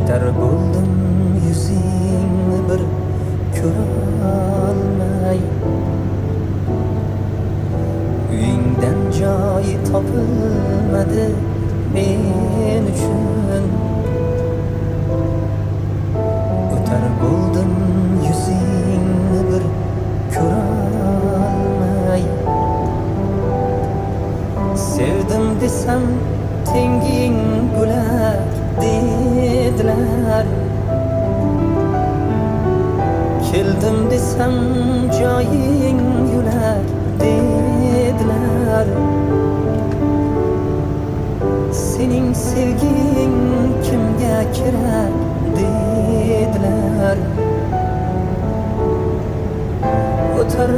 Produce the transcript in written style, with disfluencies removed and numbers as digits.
O'tar bo'ldim yuzingni bir ko'rolmay, uyingdan joy topilmadi men uchun. O'tar bo'ldim yuzingni bir ko'rolmay, sevdim desam tenging bo'lar dedilar, keldim desam joying yo'lar dedilar. Sening sevging kimga kerak dedilar. O'tar